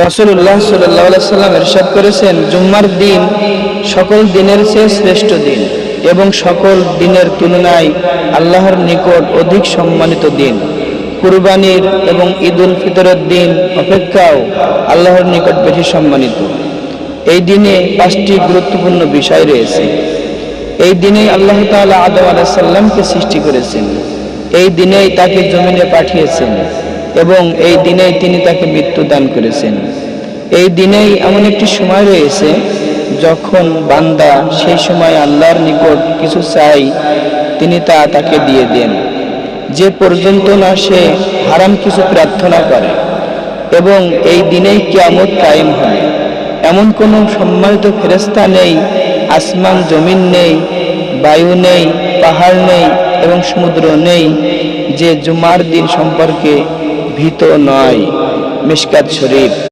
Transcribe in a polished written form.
রাসূলুল্লাহ সাল্লাল্লাহু আলাইহি সাল্লাম ইরশাদ করেছেন, জুম্মার দিন সকল দিনের চেয়ে শ্রেষ্ঠ দিন এবং সকল দিনের তুলনায় আল্লাহর নিকট অধিক সম্মানিত দিন। কুরবানির এবং ঈদুল ফিতরের দিন অপেক্ষাও আল্লাহর নিকট বেশি সম্মানিত। এই দিনে 5টি গুরুত্বপূর্ণ বিষয় রয়েছে। এই দিনে আল্লাহ তাআলা আদম আলাইহিস সালামকে সৃষ্টি করেছেন, এই দিনেই তাকে জমিনে পাঠিয়েছেন এবং এই দিনেই তিনি তাকে মৃত্যু দান করেছেন। এই দিনেই এমন একটি সময় রয়েছে যখন বান্দা সেই সময় আল্লাহর নিকট কিছু চাই, তিনি তাকে দিয়ে দেন। যে পর্যন্ত না সে হারাম কিছু প্রার্থনা করে, এবং এই দিনেই কিয়ামত কায়েম হবে। এমন কোনো সম্মানিত ফেরেশতা নেই, আসমান জমিন নেই, বায়ু নেই, পাহাড় নেই এবং সমুদ্র নেই যে জুমার দিন সম্পর্কে ভীত নয়। মিশকাত শরীফ।